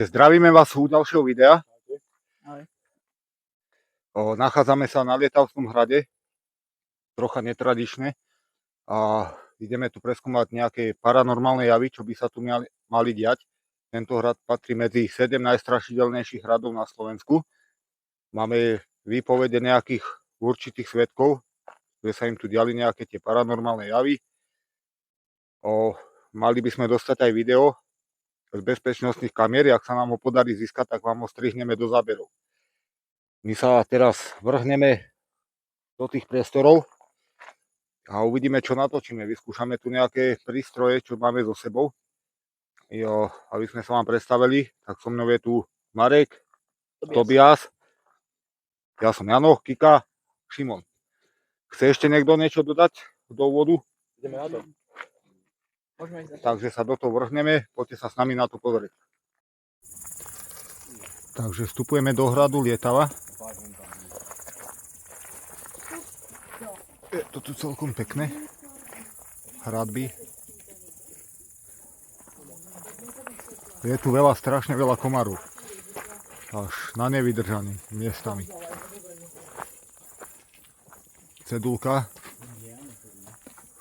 Zdravíme vás u ďalšieho videa. Ahoj. Nachádzame sa na Lietavskom hrade, trocha netradičné, a ideme tu preskúmať nejaké paranormálne javy, čo by sa tu mali diať. Tento hrad patrí medzi 7 najstrašidelnejších hradov na Slovensku. Máme výpovede nejakých určitých svedkov, že sa im tu diali nejaké tie paranormálne javy. Mali by sme dostať aj video z bezpečnostných kamier. Ak sa nám ho podarí získať, tak vám ho strihneme do záberov. My sa teraz vrhneme do tých priestorov a uvidíme, čo natočíme. Vyskúšame tu nejaké prístroje, čo máme so sebou. Aby sme sa vám predstavili, tak so mnou je tu Marek, Tobias, ja som Jano, Kika, Šimon. Chce ešte niekto niečo dodať do úvodu? Ideme na to. Takže sa do toho vrhneme, poďte sa s nami na to pozrieť. Takže vstupujeme do hradu Lietava. Je to tu celkom pekné. Hradby. Je tu strašne veľa komarov. Až na nevydržaní miestami. Cedulka.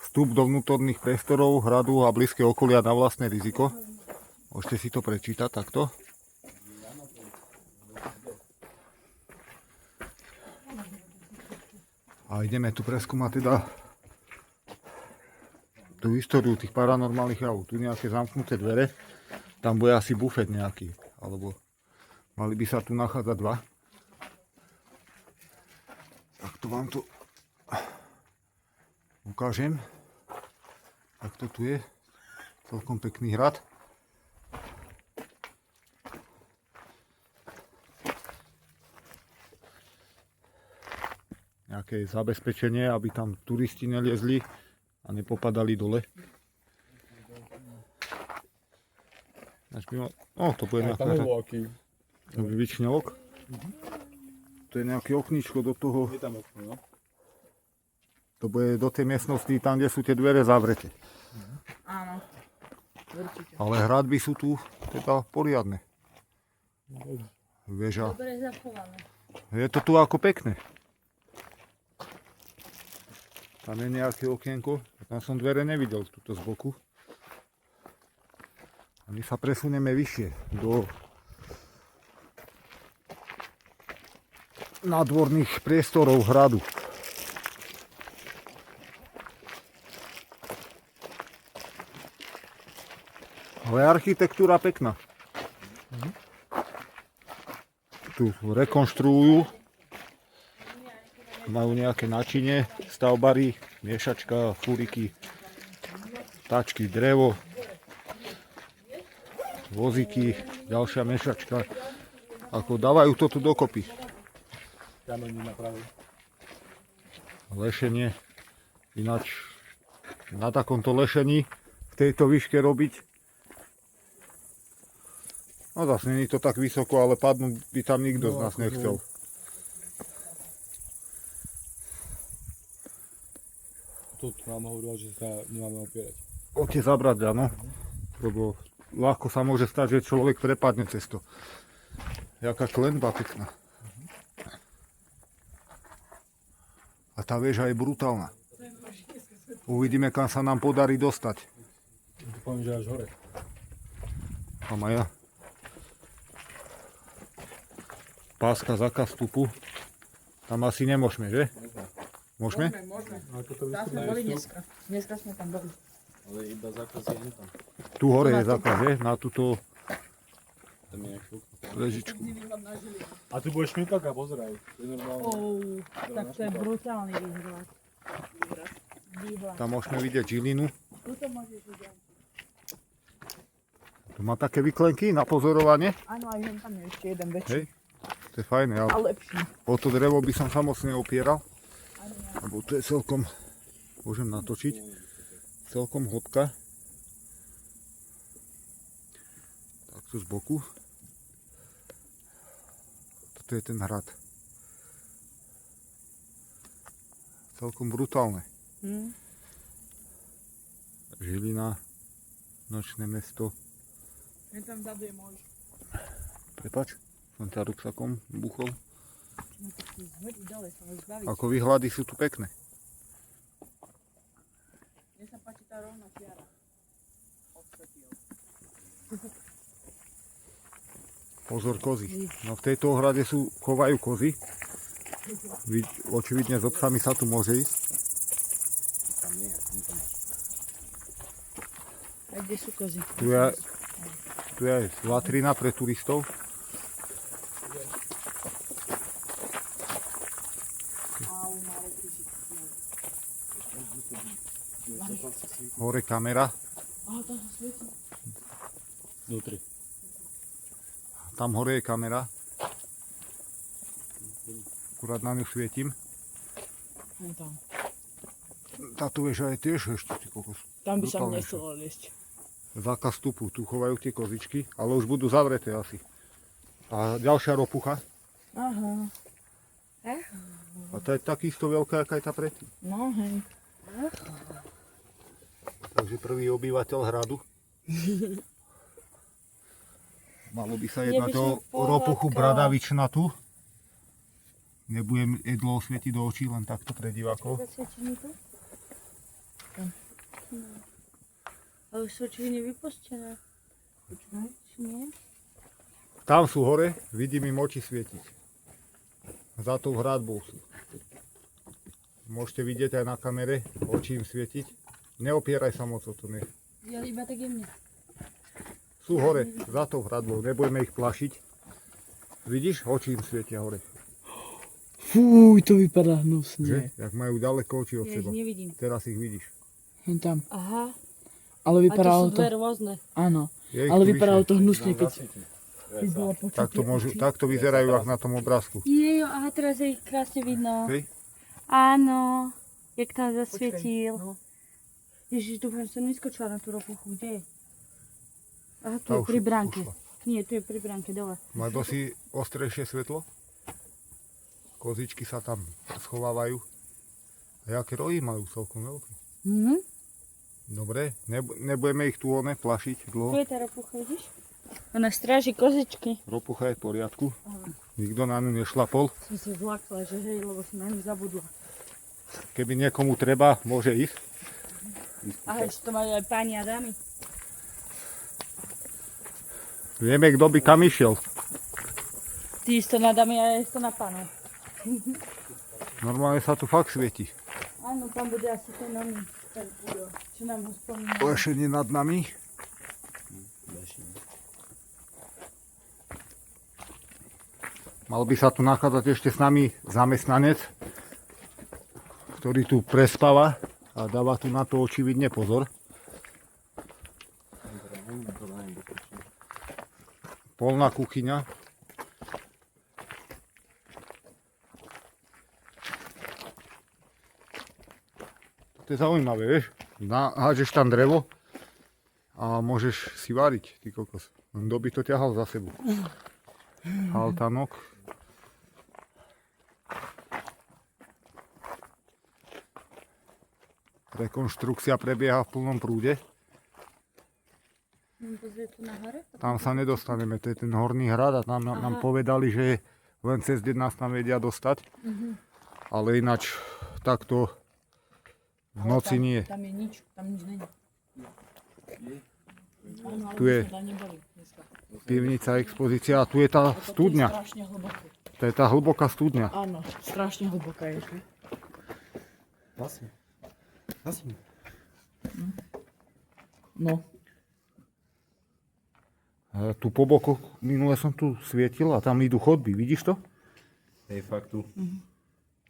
Vstup do vnútorných priestorov hradu a blízke okolia na vlastné riziko. Môžete si to prečítať takto. A ideme tu preskúmať teda tú históriu tých paranormálnych javov. Tu nejaké zamknuté dvere. Tam bude asi bufet nejaký. Alebo mali by sa tu nachádzať dva. Tak to vám tu ukážem. Tak to tu je. Celkom pekný hrad. Nejaké zabezpečenie, aby tam turisti neliezli a nepopadali dole. To bude nejaká vyčňovok. To je nejaké okníčko do toho. Je tam okno, no? To bude do tej miestnosti, tam, kde sú tie dvere zavreté. Áno, určite. Ale hradby sú tu teda poriadne. Veža. Dobre zachované. Je to tu ako pekné. Tam je nejaké okienko. Tam som dvere nevidel, tuto z boku. A my sa presuneme vyššie do nádvorných priestorov hradu. Ale architektúra pekná. Tu rekonštruujú. Majú nejaké načinie, stavbary, miešačka, fúriky, tačky, drevo, vozíky, ďalšia miešačka. Ako dávajú to tu dokopy. Lešenie. Ináč na takomto lešení v tejto výške robiť. No zase nie je to tak vysoko, ale padnúť by tam nikto z nás nechcel. Tu nám hovoril, že sa nemáme opierať. Poďte zabrať, áno. Lebo ľahko sa môže stať, že človek prepadne cez to. Jaká klenba pekná. A tá väža je brutálna. Uvidíme, kam sa nám podarí dostať. Tu poviem, že až hore. A Maja. Páska zákaz vstupu. Tam asi nemôžeme, že? Môžeme? Môžeme. Tam sme boli dneska. Dneska sme tam boli. Ale iba zákaz je tam. Tu hore je zákaz, že? Na túto Tam je nejaký okno. ležičku. A tu bude šminkalka, pozeraj. To je normálne. Tak to je brutálny výhľad. Tam môžeme vidieť Žilinu. Tuto môžeš vidieť. Tu má také vyklenky na pozorovanie. Áno, aj tam je ešte jeden väčší. Hej. To je fajné, ale A lepší. o to drevo by som sa moc neopieral. Lebo to je celkom, môžem natočiť, celkom hĺbka. Takto z boku. Toto je ten hrad. Celkom brutálne. Žilina, nočné mesto. Tam vzadu je môj. Prepač, som ťa ruksakom buchol. No to si zhodiť dole, sa ho zbaviť. Ako výhľady sú tu pekné. Mne sa páči tá rovná čiara. Pozor kozy. No v tejto ohrade chovajú kozy. Očividne s obsami sa tu môže ísť. A kde sú kozy? Tu je aj latrina pre turistov. Au, malé kryžičky. Hore kamera. Aha, tam sa svieti. Vnútri. Tam hore je kamera. Akurát na ňu svietim. Len tam. Táto väža je tiež ešte, ty kokos. Tam by sa Brutálne. nechcelo liesť. Zákaz vstupu, tu chovajú tie kozičky, ale už budú zavreté asi. A ďalšia ropucha. Aha. A tá je takisto veľká, aká je tá predtým. No hej. Takže prvý obyvateľ hradu. Malo by sa jednať o ropuchu bradavičnatú. Nebudem jedlo osvietiť do očí, len takto pre divákov. Zasvieti mi to? Tam. Ale sú oči nevypustené. Počkaj, nie? Tam sú hore, vidím im oči svietiť. Za tou hradbou sú. Môžete vidieť aj na kamere, oči im svietiť. Neopieraj sa moc o to, nech. Ja iba tak jemne. Sú hore, za tou hradbou, nebudeme ich plašiť. Vidíš, oči im svietia hore. Fúj, to vypadá Že? hnusne. Jak majú ďaleko oči od Ja ich seba. nevidím. Teraz ich vidíš. Hen tam. Aha. Ale A to sú vypadalo to... dve rôzne. Áno. Je ich Ale tu vypadalo vyše. to hnusne, keď bolo počuť. Takto vyzerajú ak na tom obrázku. Jejo, aha, teraz je ich krásne vidno. Hej? Áno. Jak tam zasvietil. No. Ježiš, dúfam, že som neskočila na tú ropuchu. Kde je? Aha, tu Tá je už pri bránke. ušla. Nie, tu je pri bránke, dole. Má dosť ostrejšie svetlo. Kozičky sa tam schovávajú. A jaké rohy majú, celkom veľké. Mhm. Dobre, nebudeme ich tu plašiť Tu dlho. je tá ropucha, vidíš? Ona stráži kozičky. Ropucha je v poriadku. Nikto na ňu nešlapol. Som si zlakla, že hej, lebo som na ňu zabudla. Keby niekomu treba, môže ísť. A ešte to majú aj páni a dámy. Vieme, kto by kam išiel. Ty isto na dámy a ja isto na pánov. Normálne sa tu fakt svieti. Áno, tam bude asi ten oný. Ten budol, čo nám ho spomína. Lešenie nad nami. Mal by sa tu nachádzať ešte s nami zamestnanec, ktorý tu prespáva a dáva tu na to očividne pozor. Polná kuchyňa. To je zaujímavé, vieš? Hážeš tam drevo a môžeš si variť, ty kokos. Kto by to ťahal za sebou? Haltanok. Rekonštrukcia prebieha v plnom prúde. Mám pozrieť tu na hore? Tam sa nedostaneme, to je ten horný hrad a tam nám povedali, že len cez deň nás tam vedia dostať. Ale ináč takto v noci tam, nie. Tam je nič, tam nič není. Áno, ale Tu my je sme tam neboli dneska. pivnica, expozícia a tu je tá To je studňa. strašne hlboké. To je tá hlboká studňa. Áno, strašne hlboká je. Vlastne. Vlastne. No. Tu po boku, minule som tu svietil a tam idú chodby, vidíš to? Hej, fakt tu.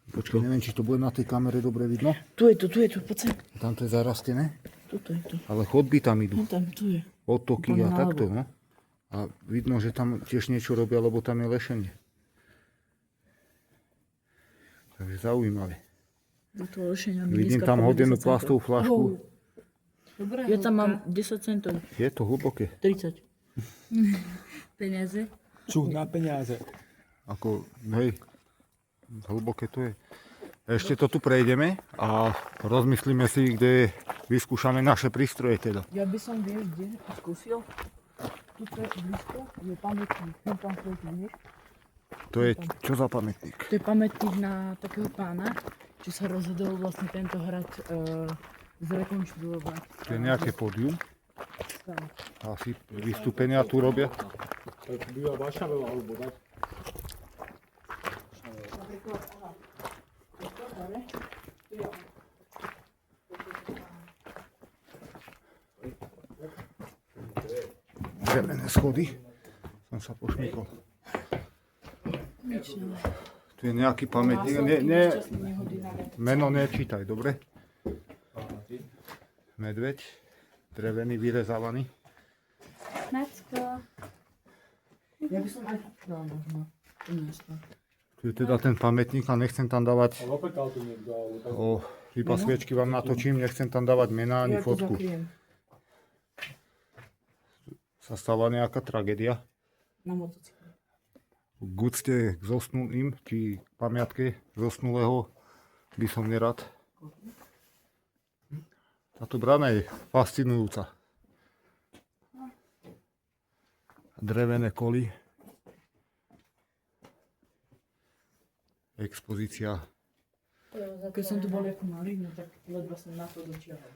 Počkaj, neviem, či to bude na tej kamere dobre vidno. Tu je to, poď sem. Tam to je zarastené, Tuto je to. ale chodby tam idú. No tam, tu je. Otoky Úplne a takto, naľavo. no. A vidno, že tam tiež niečo robia, lebo tam je lešenie. Takže zaujímavé. Do toho lešenia mi Vidím dneska tam povie hodenú 10 centov. plastovú fľašku. Dobrá Ja tam mám 10 centov. Je to hlboké. 30. peniaze. Čuch na peniaze. Ako, hej, hlboké to je. Ešte to tu prejdeme a rozmyslíme si, kde vyskúšame naše prístroje teda. Ja by som, vieš, kde skúsil? tuto je blízko, je pamätník, ten tam svietí, vieš? To je čo za pamätník? To je pamätník na takého pána, čo sa rozhodol vlastne tento hrad zrekonštruovať. To je nejaké pódium? Tak. Asi vystúpenia tu robia? Tak býva Vašavela alebo tak. Napríklad, aha, toto, ne? Drevené schody. Som sa pošmykol. Nič ne. Tu je nejaký pamätník. Meno nečítaj, dobre? Medveď. Drevený, vyrezávaný. Macko. Ja by som aj tu dal možno. To miesto. Tu je teda ten pamätník a nechcem tam dávať Ale opekal tu niekto, alebo tak. iba sviečky vám natočím, nechcem tam dávať mená ani Ja to fotku. zakriem. Sa stala nejaká tragédia. Na motocykle. K úcte k zosnulým, či k pamiatke zosnulého by som nerad. Táto brána je fascinujúca. Drevené koly. Expozícia. Keď som tu bol ako malý, no tak ledva som na to dočiahol.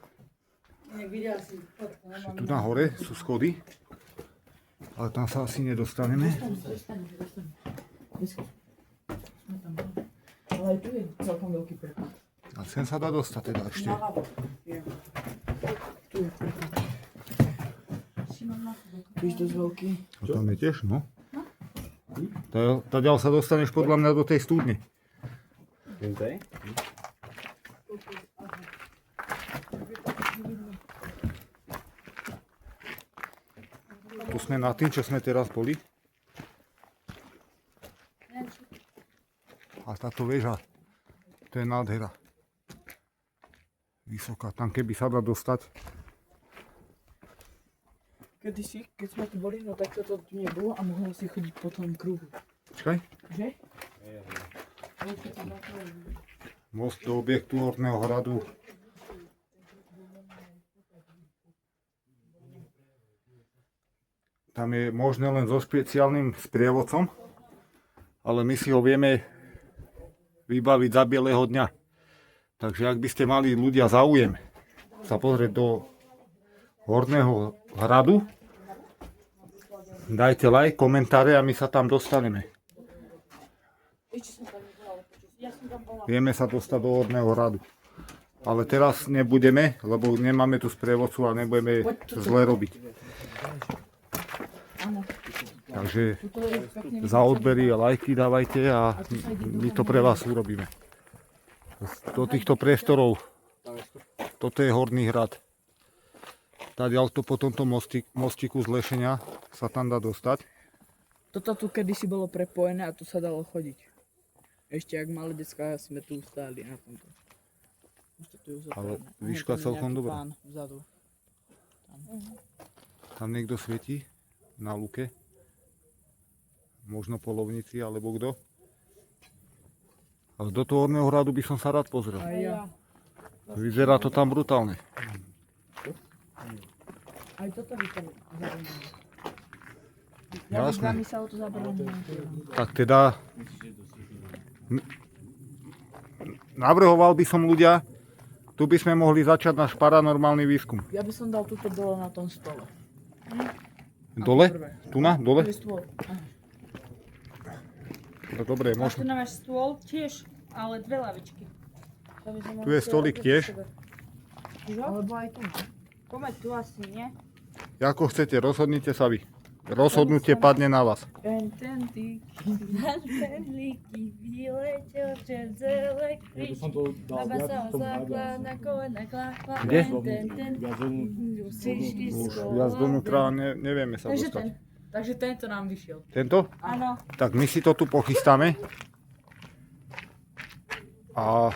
Jak videla si fotku, no, Tu na hore sú schody, ale tam sa asi nedostaneme. Dostanem. Sme tam boli. Ale aj tu je celkom veľký prepad. A sem sa dá dostať teda ešte. Naľavo je. Tu je prepad. Tu je dosť veľký. A tam je tiež, no. Tadiaľ sa dostaneš podľa mňa do tej studne. Tu sme nad tým, čo sme teraz boli. A táto väža, to je nádhera. Vysoká, tam keby sa dá dostať. Kedysi, keď sme tu boli, no tak toto tu nebolo a mohlo si chodiť po tom kruhu. Počkaj. Že? Most do objektu Horného hradu. Tam je možné len so špeciálnym sprievodcom, ale my si ho vieme vybaviť za bieleho dňa. Takže ak by ste mali ľudia záujem sa pozrieť do Horného hradu, dajte like, komentáre a my sa tam dostaneme. Vieme sa dostať do Horného hradu. Ale teraz nebudeme, lebo nemáme tu sprievodcu a nebudeme zle robiť. Takže za odbery a lajky dávajte a my to pre vás urobíme. Do týchto priestorov, toto je Horný hrad. Tadiaľ to po tomto mostiku z Lešenia sa tam dá dostať. Toto tu kedysi bolo prepojené a tu sa dalo chodiť. Ešte ak malé decká sme tu stáli na tomto. Ešte tu je Ale uzatvorené. výška Tam je celkom nejaký dobrá. pán vzadu. Tam niekto svietí na luke. Možno polovníci alebo kto. Ale do toho Horného hradu by som sa rád pozrel. Aj ja. Vyzerá to tam brutálne. Aj toto by to zaujímavé. Jasné. My sa o to zaberáme. Tak teda navrhoval by som ľudia, tu by sme mohli začať náš paranormálny výskum. Ja by som dal túto dole na tom stole. Dole? Tu na? Tu Dole? je stôl. Aha. No dobre, Máš tu možno. na váš stôl tiež, ale dve lavičky. Tu je stolík tiež. Alebo aj tu. Poďme tu asi, nie? Ako chcete, rozhodnite sa vy. Rozhodnutie padne na vás. Ten líky vyletel čez električky. Ja by som to dal Baba viac sa tomu ozapla nadiaľ. na kolena, klákla. Kde? Viac zovnú. Musíš ísť Už viac donútra nevieme sa Takže dostať. Takže tento nám vyšiel. Tento? Áno. Tak my si to tu pochystáme. A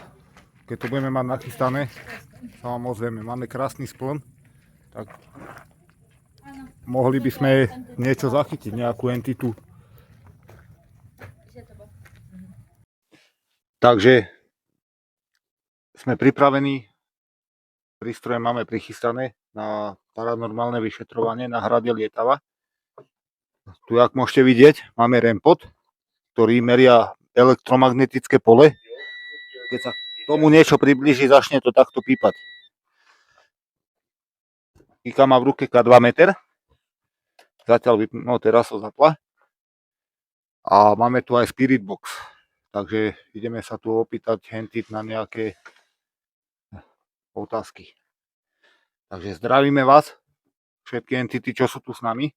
keď to budeme mať nachystané, sa vám ozveme. Máme krásny spln. Tak mohli by sme niečo zachytiť, nejakú entitu. Takže sme pripravení. Prístroje máme prichystané na paranormálne vyšetrovanie na hrade Lietava. Tu, jak môžete vidieť, máme rempot, ktorý meria elektromagnetické pole. Keď sa k tomu niečo priblíži, začne to takto pípať. Kika má v ruke K2 meter. Zatiaľ no teraz sa zapla. A máme tu aj Spirit Box. Takže ideme sa tu opýtať hentit na nejaké otázky. Takže zdravíme vás, všetky entity, čo sú tu s nami.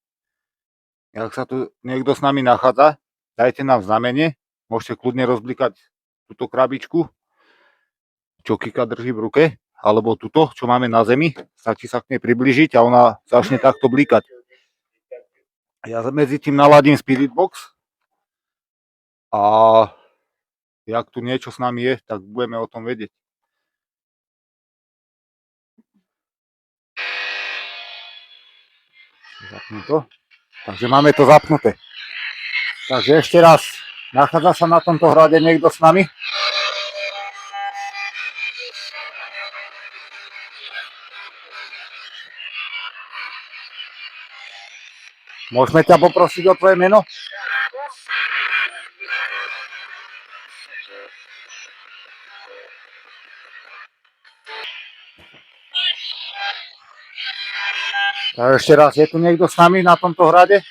Ak sa tu niekto s nami nachádza, dajte nám znamenie. Môžete kľudne rozblikať túto krabičku, čo Kika drží v ruke, alebo túto, čo máme na zemi. Stačí sa k nej približiť a ona začne takto blikať. Ja medzi tým naladím Spirit Box a jak tu niečo s nami je, tak budeme o tom vedieť. Zapnem to. Takže máme to zapnuté. Takže ešte raz, nachádza sa na tomto hrade niekto s nami? Môžeme ťa poprosiť o tvoje meno? A ešte raz, je tu niekto s nami na tomto hrade?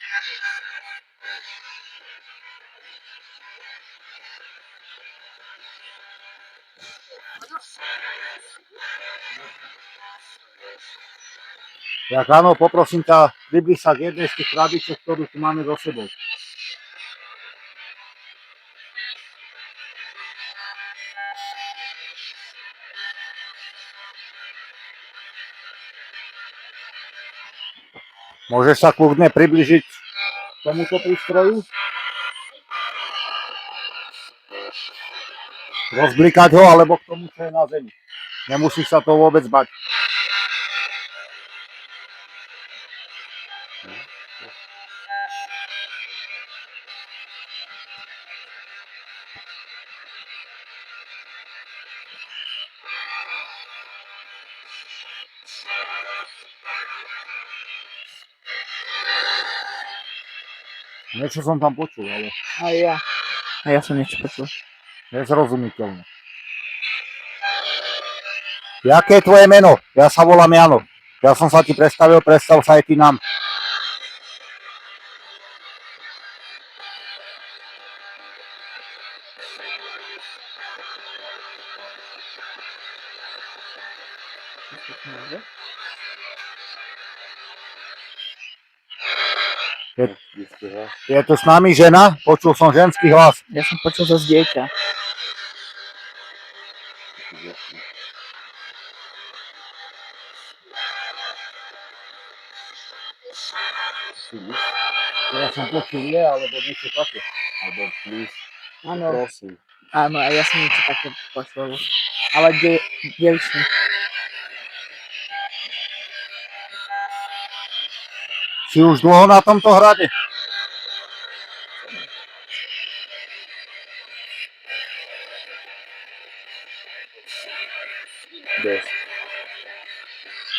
Jak áno, poprosím ťa, približ sa k jednej z tých krabiček, ktorú tu máme so sebou. Môžeš sa kľudne približiť k tomuto prístroju? Rozblikať ho, alebo k tomu, čo je na zemi. Nemusíš sa to vôbec bať. Niečo som tam počul, ale A ja som niečo počul. nezrozumiteľné. Jaké je tvoje meno? Ja sa volám Jano. Ja som sa ti predstavil, predstav sa aj ty nám. Je tu s nami žena? Počul som ženský hlas. Ja som počul zase dieťa. Ja som počul je, alebo niečo také. Alebo plus. Áno. Prosím. Áno, a ja som niečo také počul. Ale dievčne. Si už dlho na tomto hrade? Dosť.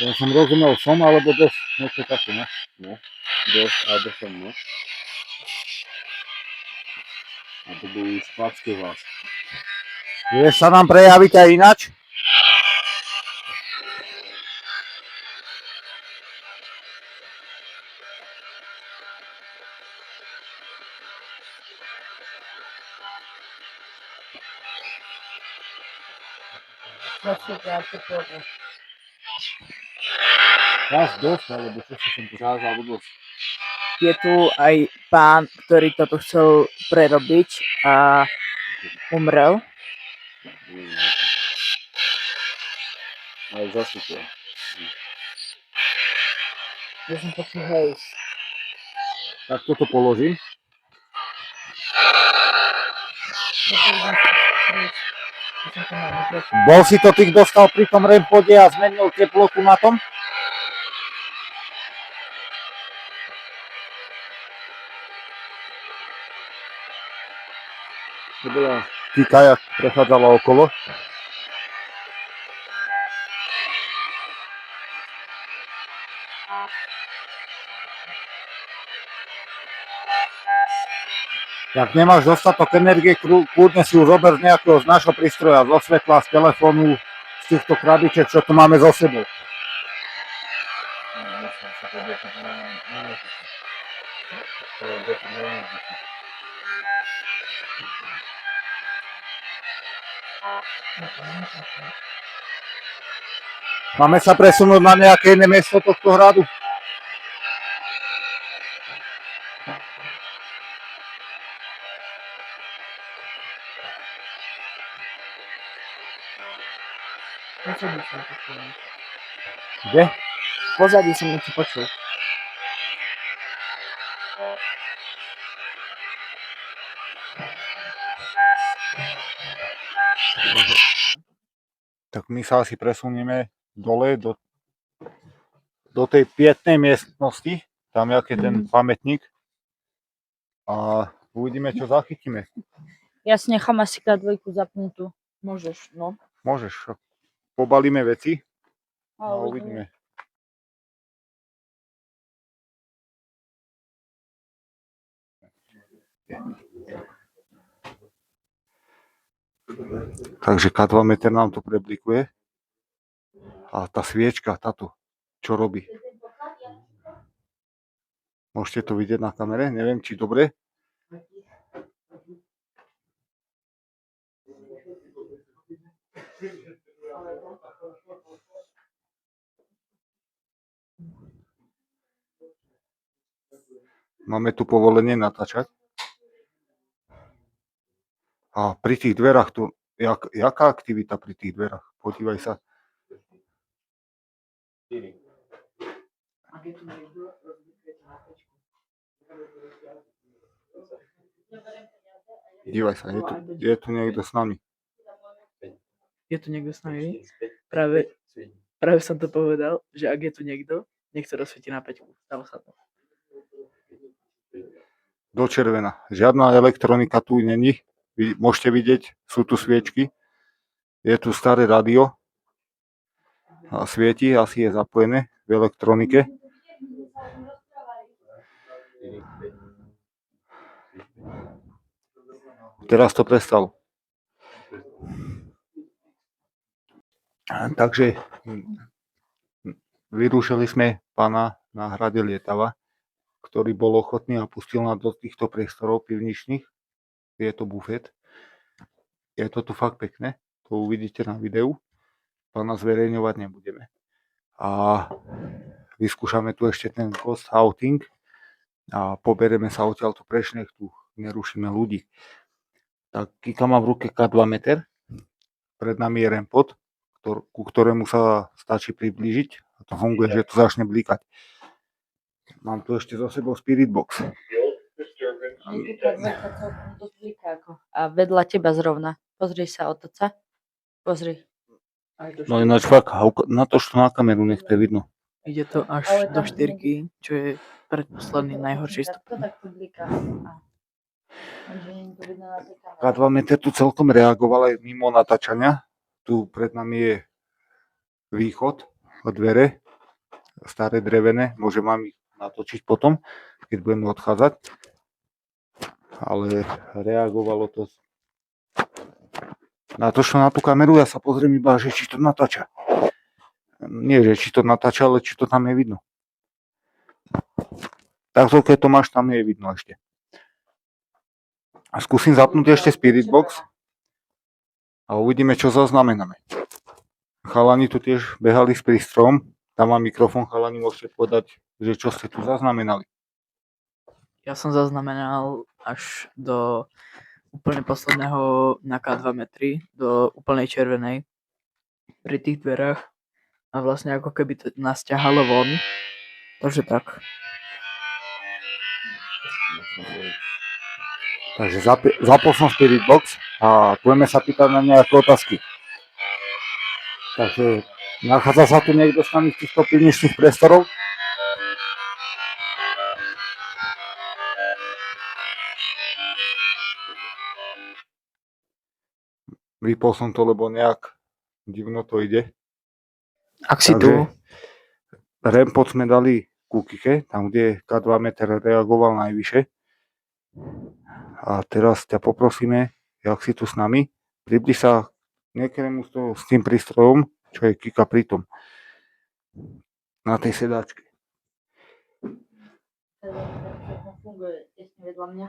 Ja som rozumel som, alebo dosť, niečo také, ne? No, dosť, alebo som, no. A to bol spácky hlas. Vieš sa nám prejaviť aj inač? Raz dosť, alebo čo si som raz, alebo dosť. Je tu aj pán, ktorý toto chcel prerobiť a umrel. Ale zase to. Ja som počul hej. Tak toto položím. Bol si to ty, kto stal pri tom rempode a zmenil teplotu na tom? To bola Kika, jak prechádzala okolo. Jak nemáš dostatok energie, kľudne si ju zober z nejakého z nášho prístroja, zo svetla, z telefónu, z týchto krabiček, čo tu máme so sebou. Máme sa presunúť na nejaké iné miesto tohto hradu? Pozadí som počul. Kde? Pozadí som niečo počul. Tak my sa asi presunieme dole do tej pietnej miestnosti, tam jak je ten pamätník a uvidíme, čo zachytíme. Ja si nechám asi K2 zapnutú. Môžeš, no. Môžeš, pobalíme veci A a uvidíme. Takže K2 meter nám to preblikuje. A tá sviečka, táto, čo robí? Môžete to vidieť na kamere, neviem, či dobre. Máme tu povolenie natáčať. A pri tých dverách tu, jaká aktivita pri tých dverách? Podívaj sa. Dívaj sa, je tu niekto s nami. Je tu niekto s nami? Práve som to povedal, že ak je tu niekto, nech sa rozsvieti na 5. Stalo sa to. Do červená. Žiadna elektronika tu není. Vy môžete vidieť, sú tu sviečky. Je tu staré rádio. A svieti, asi je zapojené v elektronike. Teraz to prestalo. Takže vyrušili sme pána na hrade Lietava, ktorý bol ochotný a pustil nás do týchto priestorov pivničných. Je to bufet. Je to tu fakt pekné. To uvidíte na videu. Pána zverejňovať nebudeme. A vyskúšame tu ešte ten ghost outing a poberieme sa odtiaľto preč, nech tu nerušíme ľudí. Tak Kika má v ruke K2 meter. Pred nami je rempot, ku ktorému sa stačí priblížiť. A to funguje, že to začne blikať. Mám tu ešte za sebou Spirit Box. A vedľa teba zrovna. Pozri sa, otoč sa. Pozri. No ináč fakt, natoč to na kameru, nech to je vidno. Ide to až do 4, čo je predposledný najhorší stupeň. K2 meter tu celkom reagoval aj mimo natáčania. Tu pred nami je východ, dvere, staré drevené, môžem vám ich natočiť potom, keď budeme odchádzať. Ale reagovalo to natočil na tú kameru, ja sa pozriem iba, že či to natáča. Nie, že či to natáča, ale či to tam je vidno. Takto, keď to máš, tam je vidno ešte. A skúsim zapnúť ešte Spirit Box a uvidíme, čo zaznamenáme. Chalani tu tiež behali s prístrojom. Tam mám mikrofón, chalani, môžete povedať, že čo ste tu zaznamenali. Ja som zaznamenal až do úplne posledného na K2 metry, do úplnej červenej pri tých dverách a vlastne ako keby to nás ťahalo von. Takže tak. Takže zapol som Spirit Box a budeme sa pýtať na nejaké otázky. Takže nachádza sa tu niekto s nami v týchto pivničných priestorov? Vypol som to, lebo nejak divno to ide. Ak si tu, Rempot sme dali ku Kike, tam kde K2 meter reagoval najvyššie. A teraz ťa poprosíme, jak si tu s nami, približ sa niekému s tým prístrojom, čo je Kika pritom. Na tej sedáčke. Funguje tesne vedľa mňa.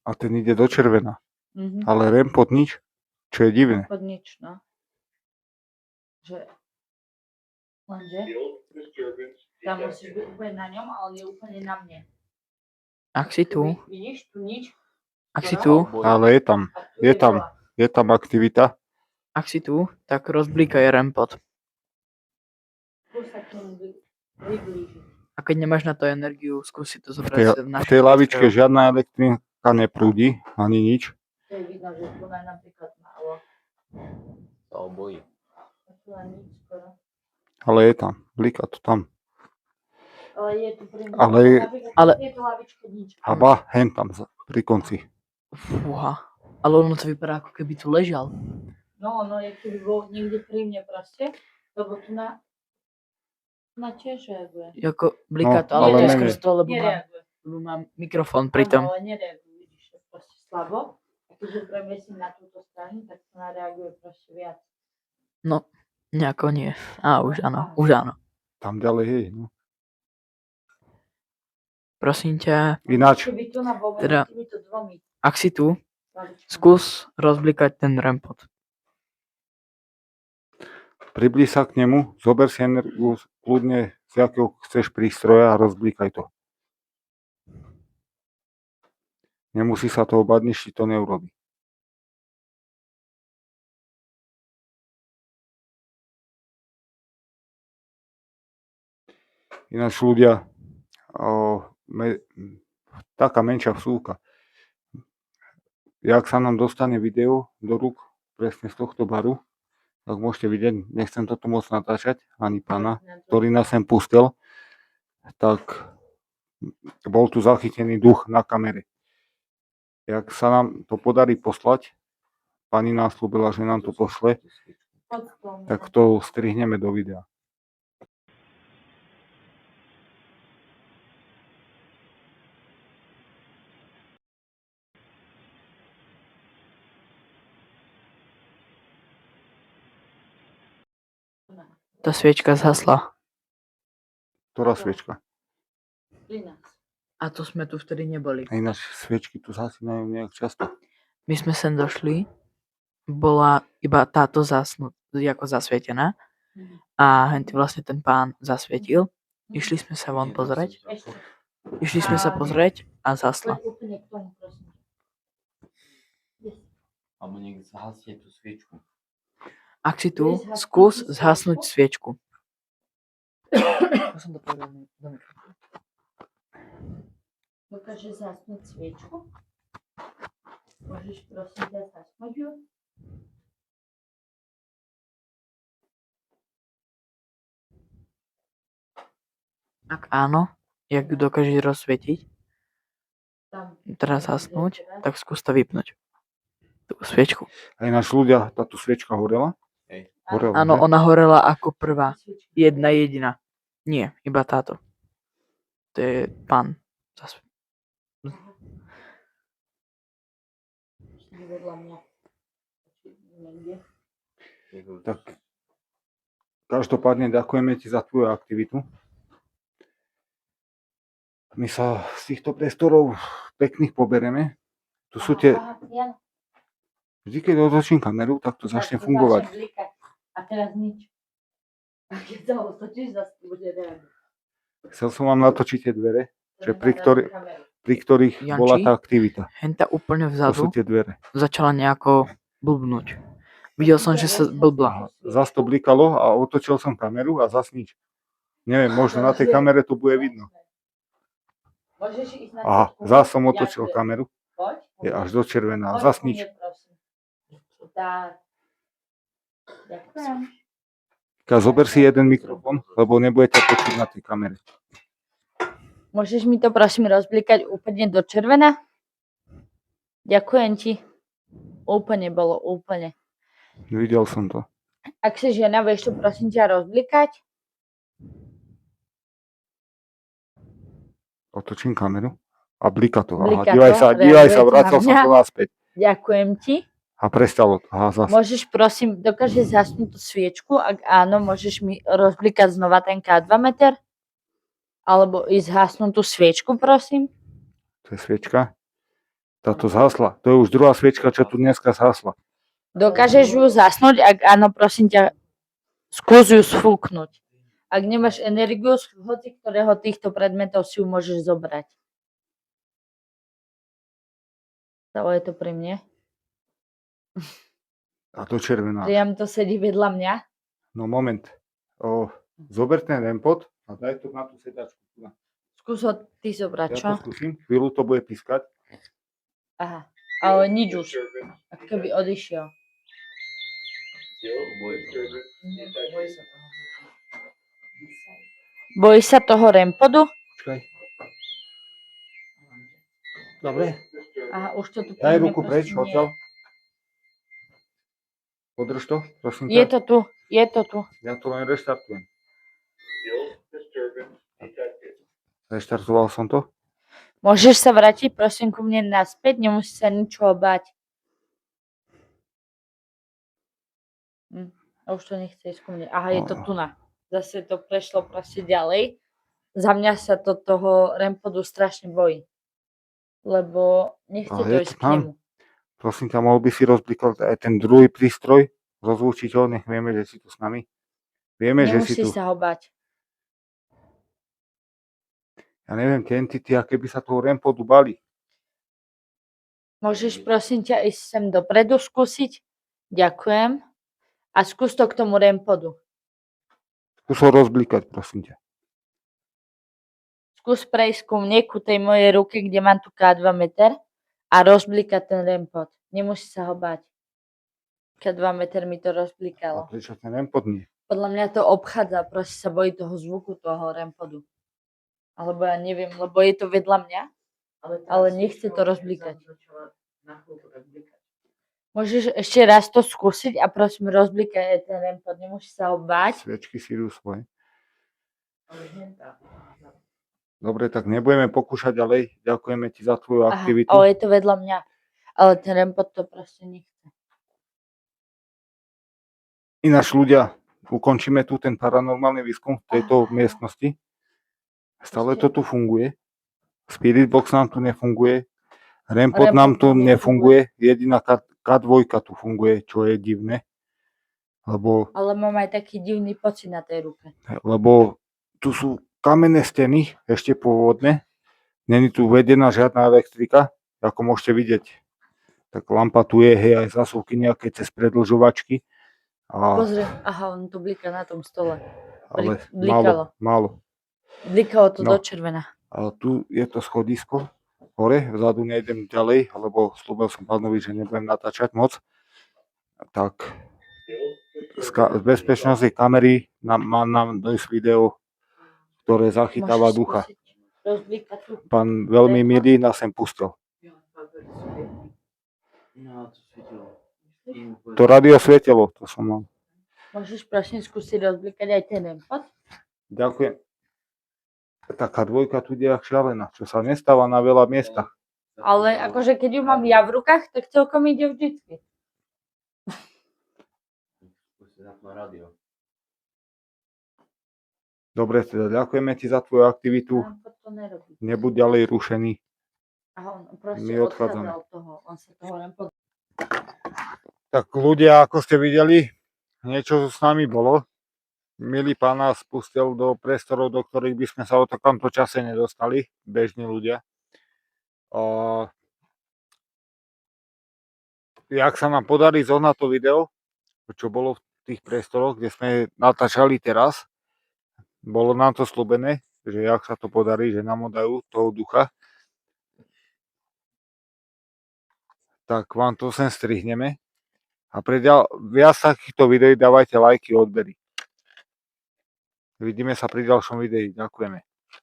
A ten ide do červená. Mhm. Ale rempot nič, čo je divné. Pod nič, no. Že... Lenže... Tam musíš byť úplne na ňom, ale nie úplne na mne. Ak si tu, Vidíš, tu nič. ak si tu, Ale je tam, A tu je tam, veľa. je tam aktivita. ak si tu, tak rozblíkaj rempot. Tu sa k tomu priblíži. A keď nemáš na to energiu, skús si to V zobrať v tej lavičke žiadna elektrika neprúdi, ani nič. To je vidno, že tu je napríklad málo. To obojí. A tu len nič skoro. Ale je tam, bliká to tam. Ale je tu pri mne. Ale- Napríklad ale- v tejto lavičke nič. A ba, hen tam, pri konci. Fúha. Ale ono to vypadá, ako keby tu ležal. No, je keby bol niekde pri mne proste, lebo tu na tiež reaguje. Ako bliká No, to, ale ale to je neviem. skrz to, Nereaguje. lebo mám mikrofón pri tom. Ale nereaguje, vidíš, to je proste slabo. A keď ho premiesím na túto stranu, tak to nareaguje proste viac. No, nejako nie. Á, už áno, už áno. Tam ďalej je. No. Prosím ťa, Ináč, Keby tu na bol Teda- medzi týmito dvomi ak si tu, lavičkami. skús rozblikať ten rempot. priblíž sa k nemu, zober si energiu kľudne z jakého chceš prístroja a rozblíkaj to. Nemusí sa toho bať, nič ti to neurobí. Ináč ľudia, taká menšia vsúka. Jak sa nám dostane video do rúk presne z tohto baru, tak môžete vidieť, nechcem to tu moc natáčať, ani pána, ktorý nás sem pustil, tak bol tu zachytený duch na kamere. Jak sa nám to podarí poslať, pani nás slúbila, že nám to pošle, tak to strihneme do videa. Tá sviečka zhasla. Ktorá sviečka? A to sme tu vtedy neboli. A ináč sviečky tu zasínajú nejak často. My sme sem došli, bola iba táto ako zasvietená a henty vlastne ten pán zasvietil. Išli sme sa von pozrieť. Išli sme sa pozrieť a zasla. Poď úplne k tomu, prosím. Alebo niekto zhasie tú sviečku. Ak si tu, skús zhasnúť sviečku. Ja som to povedal do mikrofónu. Dokáže zasnúť sviečku? Môžeš prosím ťa zasnúť ju? Ak áno, jak ju dokážeš rozsvietiť, Tam. teraz zhasnúť, tak skús to vypnúť. Tú sviečku. A ináč ľudia, táto sviečka horela? Hej. Horela, Áno, že? ona horela ako prvá. Jedna jediná. Nie, iba táto. To je pán. Vedľa mňa. Niekde. Tak každopádne ďakujeme ti za tvoju aktivitu. My sa z týchto priestorov pekných pobereme. Tu sú tie, Aha, Jan, vždy keď otočím kameru, tak to začne tak fungovať. začne blikať. A teraz nič. A keď sa otočíš, zase bude reagovať. Chcel som vám natočiť tie dvere, To Že nemá pri na ktorý- kameru. pri ktorých Janči? bola tá aktivita. Henta úplne To sú vzadu tie dvere. začala nejako blbnúť. Videl som, že sa blbla. Zas to blikalo a otočil som kameru a zas nič. Neviem, možno na tej kamere to bude vidno. Môžeš ísť na Aha, sviečku? zas som otočil Ďakujem. kameru. Poď. Je až do červená. Poď Zas ku nič. mne, prosím. Tak. Ďakujem. Zober si jeden mikrofón, lebo nebudete počuť na tej kamere. Môžeš mi to prosím rozblikať úplne do červená? Ďakujem ti. Úplne bolo, úplne. Videl som to. Ak si žena, vieš to prosím ťa rozblikať? Otočím kameru. A blika to. Aha, Blika dívaj to, sa, reaguje to vracal na som mňa. to naspäť. Ďakujem ti. A prestalo to. Aha, zase. Môžeš prosím, dokážeš zhasnúť tú sviečku? Ak áno, môžeš mi rozblikať znova ten K2 meter? Alebo ísť zhasnúť tú sviečku, prosím? To je sviečka. Táto zhasla. To je už druhá sviečka, čo tu dneska zhasla. Dokážeš ju zasnúť? Ak áno, prosím ťa, skús ju sfúknuť. Ak nemáš energiu, z hoci ktorého týchto predmetov si ju môžeš zobrať. Stalo je to pri mne. A to červená. Priam to sedí vedľa mňa. No moment. Zober ten rempot a daj to na tú sedačku. Skús ho ty zobrať, Ja čo? to skúsim. Chvíľu to bude pískať. Aha, ale nič už. Ako keby odišiel. Bojí sa toho rempodu? Počkaj. Dobre. Aha, už to tu Daj pre mňa ruku proste preč, nie je. odtiaľ. Podrž to, prosím Je ťa. to tu, je to tu. Ja to len reštartujem. Reštartoval som to. Môžeš sa vrátiť prosím ku mne naspäť, nemusíš sa ničoho báť. A už to nechce ísť ku mne. Aha, je to tu na. Zase to prešlo proste ďalej. Za mňa sa to toho rempodu strašne bojí. Lebo nechce Ale to je ísť to k tam. nemu. Prosím ťa, mohol by si rozblikať aj ten druhý prístroj, rozlúčiť ho, nech vieme, že si tu s nami. Vieme, že si Nemusíš tu. sa ho báť. Ja neviem, tie entity, aké by sa toho rempodu bali. Môžeš prosím ťa ísť sem dopredu skúsiť? Ďakujem. A skús to k tomu rempodu. Skús ho rozblikať, prosím ťa. Skús prejsť ku mne, ku tej mojej ruke, kde mám tu K2 meter a rozblikať ten rempod. Nemusíš sa ho báť. K2 meter mi to A rozblikalo. prečo ten rempod nie? Podľa mňa to obchádza, proste sa bojí toho zvuku, toho rempodu. Alebo ja neviem, lebo je to vedľa mňa, ale nechce to rozblikať. Môžeš ešte raz to skúsiť a prosím rozblikaj aj ten rempod, nemusíš sa ho báť. Sviečky si idú svoje. Dobre, tak nebudeme pokúšať ďalej. Ďakujeme ti za tvoju Aha, aktivitu. ale je to vedľa mňa. Ale ten rempod to proste nechce. Ináč ľudia, ukončíme tu ten paranormálny výskum v tejto miestnosti. Stále to tu funguje. Spirit box nám tu nefunguje. Rempod nám tu nefunguje. Jediná K2 tu funguje, čo je divné. Ale mám aj taký divný pocit na tej ruke. Lebo tu sú kamenné steny, ešte pôvodné. Není tu vedená žiadna elektrika, ako môžete vidieť. Tak lampa tu je, hej, aj zasúvky nejaké cez predĺžovačky. Pozri, aha, on to bliká na tom stole. Ale Blikalo. málo. Blikalo to No. do červená. Ale tu je to schodisko hore, vzadu nejdem ďalej, lebo slúbil som pánovi, že nebudem natáčať moc. Tak z bezpečnostnej kamery má nám dojsť video, ktoré zachytáva Môžeš ducha. skúsiť rozblikať tu. Pán veľmi milý nás sem pustil. No, to svietilo. To radio svietilo, to som mal. Môžeš prosím skúsiť rozblikať aj ten rempod? Ďakujem. Taká dvojka tu je jak šialená, čo sa nestáva na veľa miestach. Ale akože keď ju mám ja v rukách, tak celkom ide vždycky. Skúste zapnúť rádio. Dobre, teda ďakujeme ti za tvoju aktivitu. Rempod to nerobí. Nebuď ďalej rušený. Aha, on proste My odchádzame. odchádza od toho. On sa toho rempodu. Tak ľudia, ako ste videli, niečo s nami bolo. Milý pán nás pustil do priestorov, do ktorých by sme sa o takomto čase nedostali, bežní ľudia. Jak sa nám podarí zohnať to video, čo bolo v tých priestoroch, kde sme natáčali teraz, bolo nám to slúbené, že jak sa to podarí, že nám dajú toho ducha, tak vám to sem strihneme. A pre viac takýchto videí dávajte lajky, odbery. Vidíme sa pri ďalšom videi. Ďakujeme.